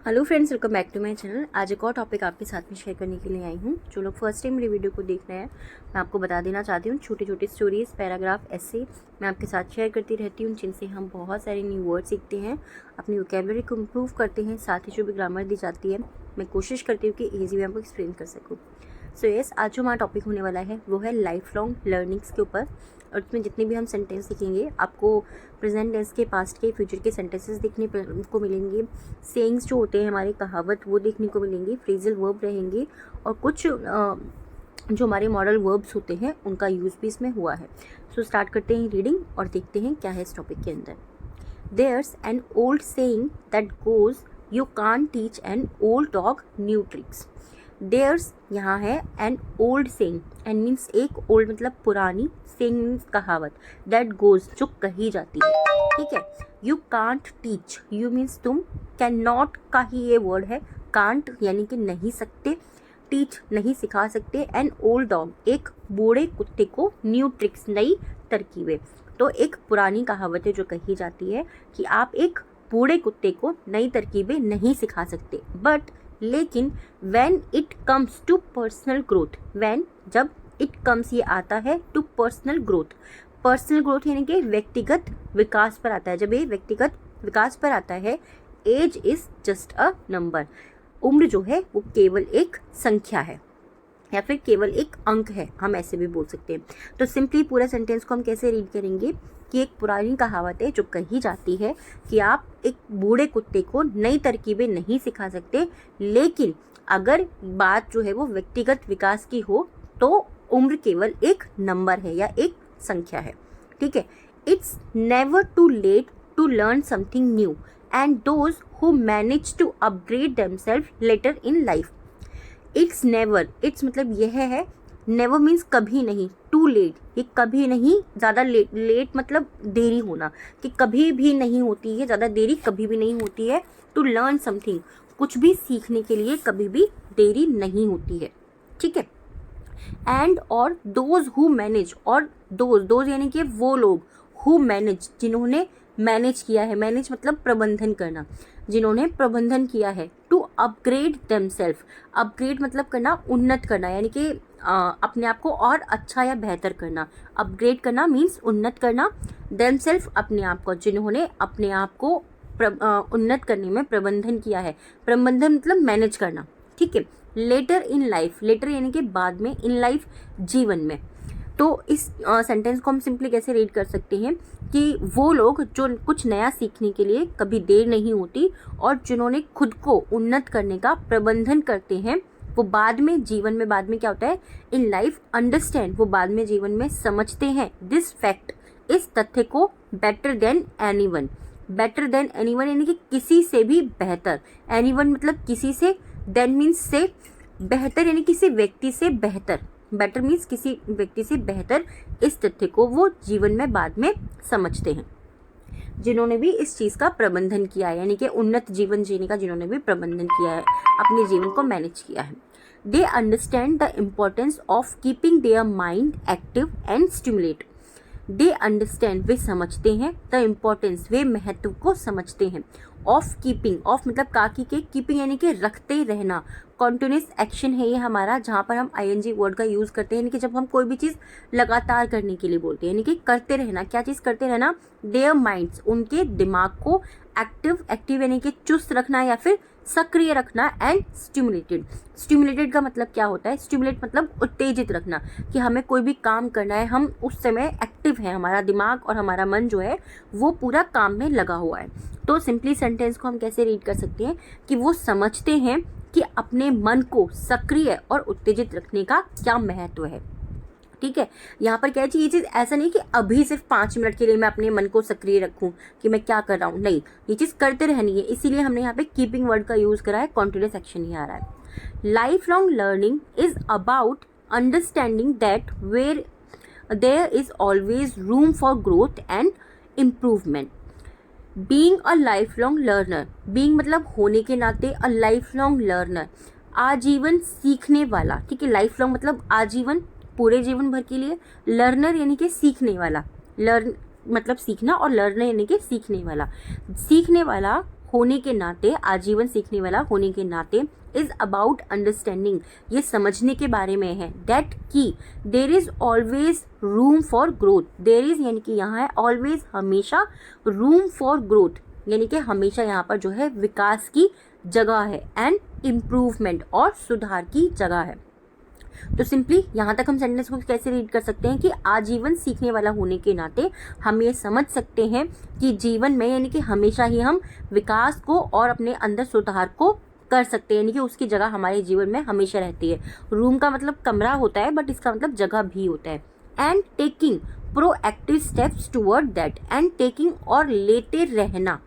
Hello friends, welcome back to my channel. आज एक और टॉपिक आपके साथ में शेयर करने के लिए आई हूँ। जो लोग फर्स्ट टाइम मेरी वीडियो को देख रहे हैं, मैं आपको बता देना चाहती हूँ, छोटी छोटी स्टोरीज, पैराग्राफ, ऐसे मैं आपके साथ शेयर करती रहती हूँ, जिनसे हम बहुत सारे न्यू वर्ड सीखते हैं, अपनी वोकैबुलरी को इम्प्रूव करते हैं। साथ ही जो भी ग्रामर दी जाती है, मैं कोशिश करती हूँ कि ईजी वे आपको एक्सप्लेन कर सकूँ। सो यस, आज जो हमारा टॉपिक होने वाला है वो है लाइफ लॉन्ग लर्निंग्स के ऊपर। और उसमें जितने भी हम सेंटेंस सीखेंगे, आपको प्रेजेंट टेंस के, पास्ट के, फ्यूचर के सेंटेंसेस देखने को मिलेंगे। सेइंग्स जो होते हैं हमारे, कहावत, वो देखने को मिलेंगे। फ्रेजल वर्ब रहेंगे और कुछ जो हमारे मॉडल वर्ब्स होते हैं उनका यूज़ भी इसमें हुआ है। सो स्टार्ट करते हैं रीडिंग और देखते हैं क्या है इस टॉपिक के अंदर। There's an old saying that goes, you can't teach an old dog new tricks. There's यहाँ है an old saying, and means एक old मतलब पुरानी, saying means कहावत, that goes जो कही जाती है, ठीक है। You can't teach, you means तुम, cannot का ही ये word है, can't यानी कि नहीं सकते, teach नहीं सिखा सकते, an old dog एक बूढ़े कुत्ते को new tricks नई तरकीबें। तो एक पुरानी कहावत है जो कही जाती है कि आप एक बूढ़े कुत्ते को नई तरकीबें नहीं सिखा सकते, बट लेकिन when it comes to personal growth, when जब इट कम्स ये आता है to personal growth, personal growth यानी कि व्यक्तिगत विकास पर आता है। जब ये व्यक्तिगत विकास पर आता है, age is just a number, उम्र जो है वो केवल एक संख्या है या फिर केवल एक अंक है, हम ऐसे भी बोल सकते हैं। तो सिंपली पूरा सेंटेंस को हम कैसे रीड करेंगे कि एक पुरानी कहावत है जो कही जाती है कि आप एक बूढ़े कुत्ते को नई तरकीबें नहीं सिखा सकते, लेकिन अगर बात जो है वो व्यक्तिगत विकास की हो तो उम्र केवल एक नंबर है या एक संख्या है, ठीक है। It's never too late to learn something new and those who manage to upgrade themselves later in life. It's never, it's मतलब यह है, नेवर मीन्स कभी नहीं, टू लेट ये कभी नहीं, ज़्यादा लेट, लेट मतलब देरी होना, कि कभी भी नहीं होती है, ज़्यादा देरी कभी भी नहीं होती है। टू लर्न समथिंग, कुछ भी सीखने के लिए कभी भी देरी नहीं होती है, ठीक है। एंड और दोज हु मैनेज, और दोज यानी कि वो लोग, हु मैनेज जिन्होंने मैनेज किया है, मैनेज मतलब प्रबंधन करना, जिन्होंने प्रबंधन किया है, टू अपग्रेड देमसेल्फ, अपग्रेड मतलब करना, उन्नत करना, यानी कि अपने आप को और अच्छा या बेहतर करना। अपग्रेड करना मीन्स उन्नत करना, देमसेल्फ अपने आप को, जिन्होंने अपने आप को उन्नत करने में प्रबंधन किया है। प्रबंधन मतलब मैनेज करना, ठीक है। लेटर इन लाइफ, लेटर यानी कि बाद में, इन लाइफ जीवन में। तो इस सेंटेंस को हम सिंपली कैसे रीड कर सकते हैं कि वो लोग जो कुछ नया सीखने के लिए कभी देर नहीं होती और जिन्होंने खुद को उन्नत करने का प्रबंधन करते हैं, वो बाद में जीवन में, बाद में क्या होता है, इन लाइफ अंडरस्टैंड, वो बाद में जीवन में समझते हैं, दिस फैक्ट, इस तथ्य को, better than anyone, better than anyone यानी कि किसी से भी बेहतर, एनीवन मतलब किसी से, देन मीन्स से, बेहतर यानी किसी व्यक्ति से बेहतर, बेटर मीन्स किसी व्यक्ति से बेहतर, इस तथ्य को वो जीवन में बाद में समझते हैं, जिन्होंने भी इस चीज़ का प्रबंधन किया है, यानी कि उन्नत जीवन जीने का जिन्होंने भी प्रबंधन किया है, अपने जीवन को मैनेज किया है। They understand the importance of keeping their mind active and stimulate. They understand वे समझते हैं, द इम्पोर्टेंस वे महत्व को समझते हैं, ऑफ कीपिंग, ऑफ मतलब काकी के, कीपिंग यानी कि रखते रहना, कॉन्टिन्यूस एक्शन है ये हमारा, जहाँ पर हम आईएनजी वर्ड का यूज़ करते हैं, यानी कि जब हम कोई भी चीज़ लगातार करने के लिए बोलते हैं, यानी कि करते रहना, क्या चीज़ करते रहना, देयर माइंड्स उनके दिमाग को, एक्टिव, एक्टिव यानी कि चुस्त रखना या फिर सक्रिय रखना, एंड स्टिमुलेटेड, स्टिमुलेटेड का मतलब क्या होता है, स्टिमुलेट मतलब उत्तेजित रखना, कि हमें कोई भी काम करना है, हम उस समय एक्टिव हैं, हमारा दिमाग और हमारा मन जो है वो पूरा काम में लगा हुआ है। तो सिंपली सेंटेंस को हम कैसे रीड कर सकते हैं कि वो समझते हैं कि अपने मन को सक्रिय और उत्तेजित रखने का क्या महत्व है, ठीक है। यहाँ पर क्या चाहिए, ये चीज़ ऐसा नहीं कि अभी सिर्फ 5 मिनट के लिए मैं अपने मन को सक्रिय रखूँ कि मैं क्या कर रहा हूँ, नहीं, ये चीज़ करते रहनी है, इसीलिए हमने यहाँ पे कीपिंग वर्ड का यूज़ करा है, कॉन्टिन्यूस एक्शन ही आ रहा है। Life long learning is about understanding that where there is always room for growth and improvement. Being a life long learner, being मतलब होने के नाते, अ लाइफ लॉन्ग लर्नर आजीवन सीखने वाला, ठीक है। लाइफ लॉन्ग मतलब आजीवन, पूरे जीवन भर के लिए, लर्नर यानी कि सीखने वाला, लर्न मतलब सीखना, और लर्नर यानी कि सीखने वाला होने के नाते, आजीवन सीखने वाला होने के नाते, इज अबाउट अंडरस्टैंडिंग, ये समझने के बारे में है, दैट की there is always room for growth, there is यानी कि यहाँ है ऑलवेज, हमेशा, रूम फॉर ग्रोथ यानी कि हमेशा यहाँ पर जो है विकास की जगह है, एंड इम्प्रूवमेंट और सुधार की जगह है। तो सिंपली यहाँ तक हम सेंटेंस को कैसे रीड कर सकते हैं कि आजीवन सीखने वाला होने के नाते हम ये समझ सकते हैं कि जीवन में यानी कि हमेशा ही हम विकास को और अपने अंदर सुधार को कर सकते हैं, यानी कि उसकी जगह हमारे जीवन में हमेशा रहती है। रूम का मतलब कमरा होता है, बट इसका मतलब जगह भी होता है। And taking proactive steps toward that, and taking और लेते रहना,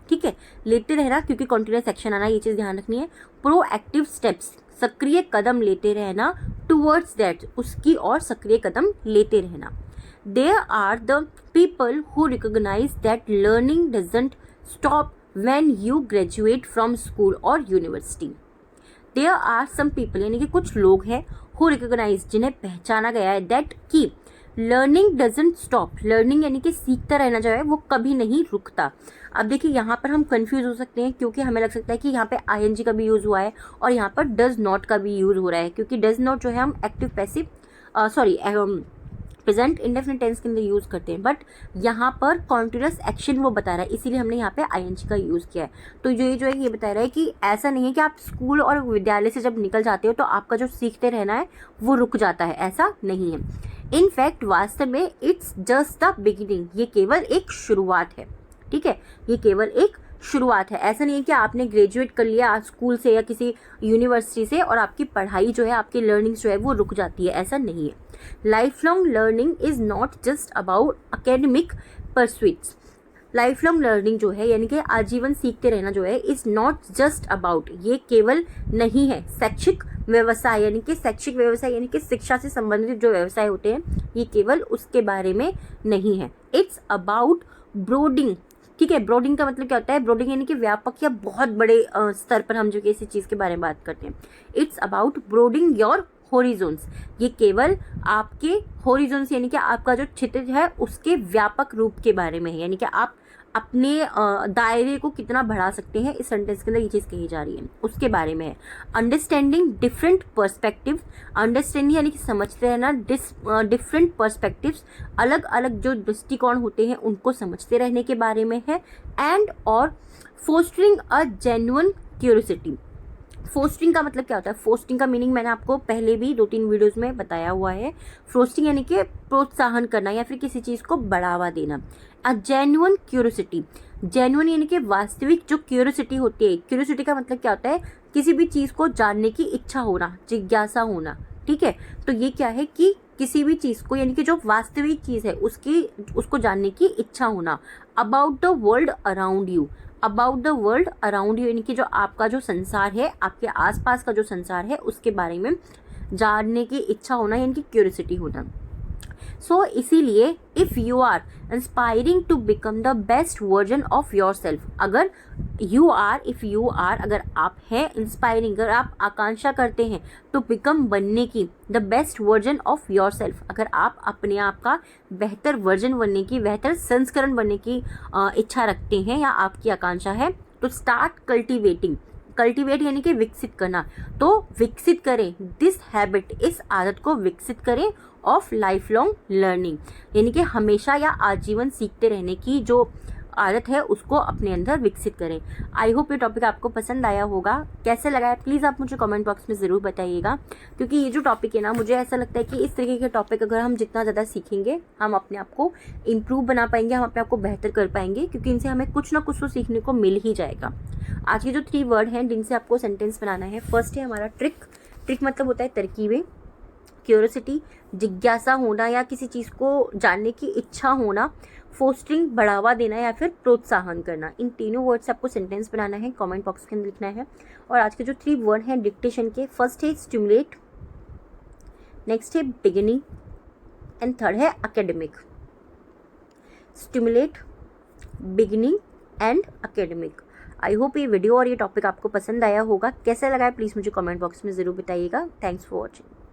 ठीक है, लेते रहना क्योंकि कॉन्टिन्यूस एक्शन आना, ये चीज़ ध्यान रखनी है। प्रोएक्टिव स्टेप्स, सक्रिय कदम लेते रहना, टुवर्ड्स दैट, उसकी और सक्रिय कदम लेते रहना। There are the people who recognise that learning doesn't stop when you graduate from school और university. There are some people यानी कि कुछ लोग हैं, हु रिकॉग्नाइज जिन्हें पहचाना गया है, दैट की लर्निंग डजंट स्टॉप, लर्निंग यानी कि सीखता रहना जो है वो कभी नहीं रुकता। अब देखिए यहाँ पर हम कंफ्यूज हो सकते हैं क्योंकि हमें लग सकता है कि यहाँ पे आईएनजी का भी यूज़ हुआ है और यहाँ पर डज नॉट का भी यूज़ हो रहा है, क्योंकि डज नॉट जो है हम active passive present indefinite tense के अंदर यूज़ करते हैं, बट यहाँ पर कॉन्टिन्यूस एक्शन वो बता रहा है, इसीलिए हमने यहाँ पे आईएनजी का यूज़ किया है। तो जो है ये बता रहा है कि ऐसा नहीं है कि आप स्कूल और विद्यालय से जब निकल जाते हो तो आपका जो सीखते रहना है वो रुक जाता है, ऐसा नहीं है। इन फैक्ट वास्तव में इट्स जस्ट द बिगिनिंग, ये केवल एक शुरुआत है, ठीक है, ये केवल एक शुरुआत है। ऐसा नहीं है कि आपने ग्रेजुएट कर लिया स्कूल से या किसी यूनिवर्सिटी से और आपकी पढ़ाई जो है, आपकी लर्निंग जो है वो रुक जाती है, ऐसा नहीं है। Life long learning is not just about academic pursuits, life long learning जो है यानी कि आजीवन सीखते रहना जो है, इज नॉट जस्ट अबाउट, ये केवल नहीं है शैक्षिक व्यवसाय, यानी कि शैक्षिक व्यवसाय यानी कि शिक्षा से संबंधित जो व्यवसाय होते हैं, ये केवल उसके बारे में नहीं है। इट्स अबाउट ब्रोडिंग, ठीक है, ब्रोडिंग का मतलब क्या होता है, ब्रोडिंग यानी कि व्यापक या बहुत बड़े स्तर पर हम जो किसी चीज़ के बारे में बात करते हैं। इट्स अबाउट ब्रोडिंग योर होरिजोन्स, ये केवल आपके होरिजोन्स यानी कि आपका जो क्षितिज है उसके व्यापक रूप के बारे में है, यानी कि आप अपने दायरे को कितना बढ़ा सकते हैं, इस सेंटेंस के अंदर ये चीज़ कही जा रही है, उसके बारे में है। अंडरस्टैंडिंग डिफरेंट पर्सपेक्टिव, अंडरस्टैंडिंग यानी कि समझते रहना, डिफरेंट पर्सपेक्टिव्स, अलग अलग जो दृष्टिकोण होते हैं उनको समझते रहने के बारे में है। एंड और fostering a genuine curiosity, fostering का मतलब क्या होता है, फोस्टिंग का मीनिंग मैंने आपको पहले भी 2-3 वीडियोस में बताया हुआ है। फोस्टिंग यानी कि प्रोत्साहन करना या फिर किसी चीज़ को बढ़ावा देना। अ जेन्युइन क्यूरियोसिटी, जेन्युइन यानी कि वास्तविक जो क्यूरियोसिटी होती है, क्यूरियोसिटी का मतलब क्या होता है, किसी भी चीज़ को जानने की इच्छा होना, जिज्ञासा होना, ठीक है। तो ये क्या है कि किसी भी चीज़ को यानी कि जो वास्तविक चीज़ है उसको जानने की इच्छा होना। About the world around you, about the world around you यानी कि जो आपका जो संसार है, आपके आसपास का जो संसार है उसके बारे में जानने की इच्छा होना यानी कि क्यूरियोसिटी होना। सो इसीलिए if you are inspiring to become the best version of yourself, अगर अगर आप हैं इंस्पायरिंग, अगर आप आकांक्षा करते हैं टू बिकम बनने की, the best version of yourself, अगर आप अपने आप का बेहतर वर्जन बनने की, बेहतर संस्करण बनने की इच्छा रखते हैं या आपकी आकांक्षा है, तो स्टार्ट कल्टिवेटिंग, कल्टिवेट यानी कि विकसित करना, तो विकसित करें दिस हैबिट, इस आदत को विकसित करें ऑफ लाइफ लॉन्ग लर्निंग, यानी कि हमेशा या आजीवन सीखते रहने की जो आदत है उसको अपने अंदर विकसित करें। आई होप ये टॉपिक आपको पसंद आया होगा। कैसे लगा है प्लीज़ आप मुझे कमेंट बॉक्स में ज़रूर बताइएगा, क्योंकि ये जो टॉपिक है ना, मुझे ऐसा लगता है कि इस तरीके के टॉपिक अगर हम जितना ज़्यादा सीखेंगे हम अपने आप को इम्प्रूव बना पाएंगे, हम अपने आप को बेहतर कर पाएंगे, क्योंकि इनसे हमें कुछ ना कुछ तो सीखने को मिल ही जाएगा। आज के जो 3 वर्ड हैं जिनसे आपको सेंटेंस बनाना है, फर्स्ट है हमारा ट्रिक मतलब होता है तरकीबें, क्यूरियोसिटी जिज्ञासा होना या किसी चीज़ को जानने की इच्छा होना, फोस्टरिंग बढ़ावा देना या फिर प्रोत्साहन करना। इन तीनों वर्ड से आपको सेंटेंस बनाना है, कमेंट बॉक्स के अंदर लिखना है। और आज के जो 3 वर्ड हैं डिक्टेशन के, फर्स्ट है स्टिमुलेट, नेक्स्ट है बिगिनिंग एंड थर्ड है academic. Stimulate, beginning and academic. I hope ये वीडियो और ये टॉपिक आपको पसंद आया होगा। कैसा लगा है प्लीज़ मुझे कमेंट बॉक्स में ज़रूर बताइएगा। Thanks for watching.